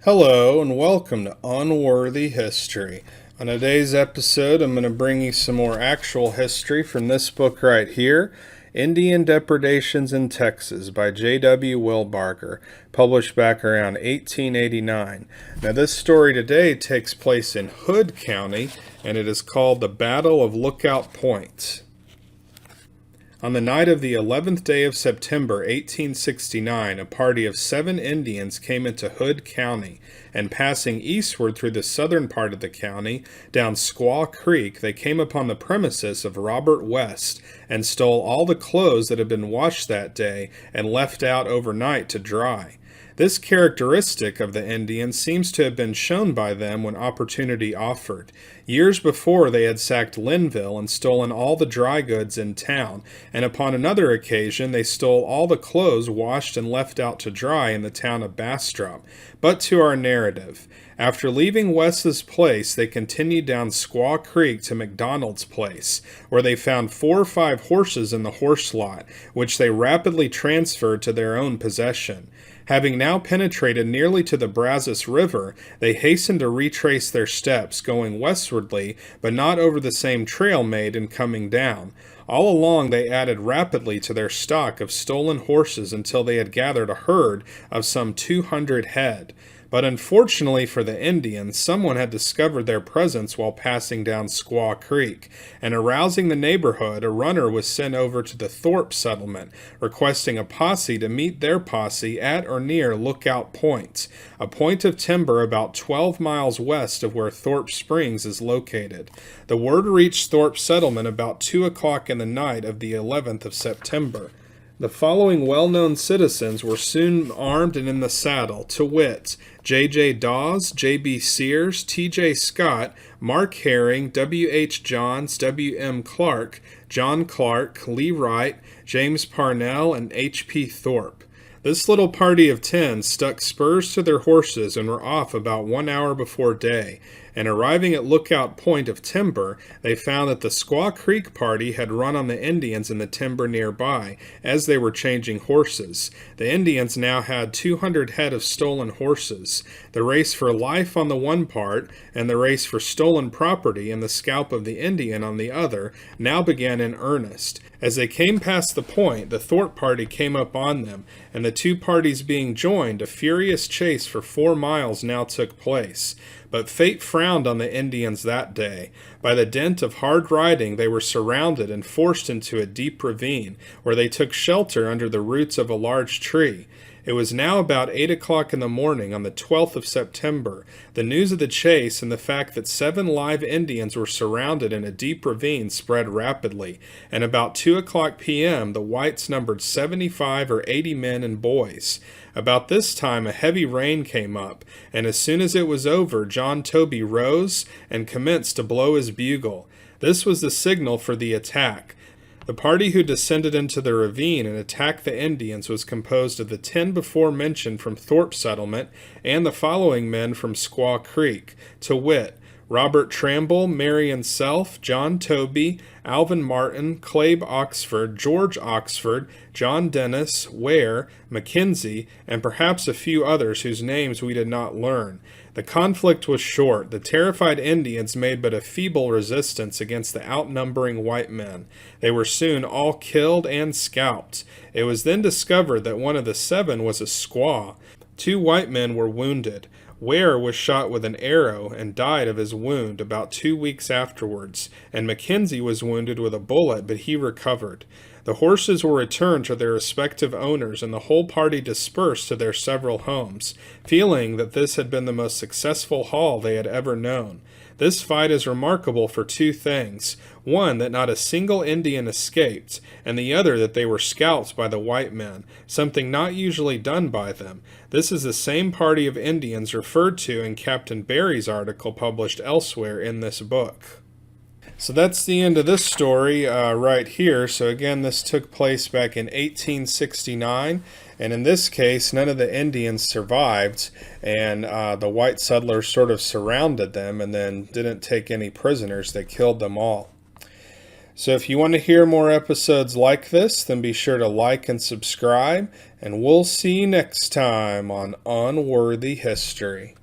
Hello and welcome to Unworthy History. On today's episode, I'm going to bring you some more actual history from this book right here, Indian Depredations in Texas by J.W. Wilbarger, published back around 1889. Now this story today takes place in Hood County, and it is called the Battle of Lookout Point. On the night of the 11th day of September 1869, a party of 7 Indians came into Hood County, and passing eastward through the southern part of the county, down Squaw Creek, they came upon the premises of Robert West, and stole all the clothes that had been washed that day and left out overnight to dry. This characteristic of the Indians seems to have been shown by them when opportunity offered. Years before, they had sacked Linville and stolen all the dry goods in town, and upon another occasion they stole all the clothes washed and left out to dry in the town of Bastrop. But to our narrative. After leaving West's place, they continued down Squaw Creek to McDonald's place, where they found 4 or 5 horses in the horse lot, which they rapidly transferred to their own possession. Having now penetrated nearly to the Brazos River, they hastened to retrace their steps, going westwardly, but not over the same trail made in coming down. All along they added rapidly to their stock of stolen horses until they had gathered a herd of some 200 head. But unfortunately for the Indians, someone had discovered their presence while passing down Squaw Creek, and arousing the neighborhood, a runner was sent over to the Thorpe settlement, requesting a posse to meet their posse at or near Lookout Point, a point of timber about 12 miles west of where Thorpe Springs is located. The word reached Thorpe settlement about 2 o'clock in the night of the 11th of September. The following well-known citizens were soon armed and in the saddle, to wit, J.J. Dawes, J.B. Sears, T.J. Scott, Mark Herring, W.H. Johns, W.M. Clark, John Clark, Lee Wright, James Parnell, and H.P. Thorpe. This little party of 10 stuck spurs to their horses and were off about 1 hour before day, and arriving at Lookout Point of timber, they found that the Squaw Creek party had run on the Indians in the timber nearby, as they were changing horses. The Indians now had 200 head of stolen horses. The race for life on the one part, and the race for stolen property and the scalp of the Indian on the other, now began in earnest. As they came past the point, the Thorpe party came up on them, and the two parties being joined, a furious chase for 4 miles now took place. But fate frowned on the Indians that day. By the dint of hard riding, they were surrounded and forced into a deep ravine, where they took shelter under the roots of a large tree. It was now about 8 o'clock in the morning on the 12th of September. The news of the chase and the fact that 7 live Indians were surrounded in a deep ravine spread rapidly, and about 2 o'clock p.m. the whites numbered 75 or 80 men and boys. About this time a heavy rain came up, and as soon as it was over, John Toby rose and commenced to blow his bugle. This was the signal for the attack. The party who descended into the ravine and attacked the Indians was composed of the 10 before mentioned from Thorpe settlement and the following men from Squaw Creek, to wit, Robert Tramble, Marion Self, John Toby, Alvin Martin, Clabe Oxford, George Oxford, John Dennis, Ware, Mackenzie, and perhaps a few others whose names we did not learn. The conflict was short. The terrified Indians made but a feeble resistance against the outnumbering white men. They were soon all killed and scalped. It was then discovered that one of the 7 was a squaw. 2 white men were wounded. Ware was shot with an arrow and died of his wound about 2 weeks afterwards, and Mackenzie was wounded with a bullet, but he recovered. The horses were returned to their respective owners, and the whole party dispersed to their several homes, feeling that this had been the most successful haul they had ever known. This fight is remarkable for 2 things. One, that not a single Indian escaped, and the other that they were scalped by the white men, something not usually done by them. This is the same party of Indians referred to in Captain Barry's article published elsewhere in this book. So that's the end of this story right here. So again, this took place back in 1869, and in this case, none of the Indians survived, and the white settlers sort of surrounded them and then didn't take any prisoners. They killed them all. So if you want to hear more episodes like this, then be sure to like and subscribe, and we'll see you next time on Unworthy History.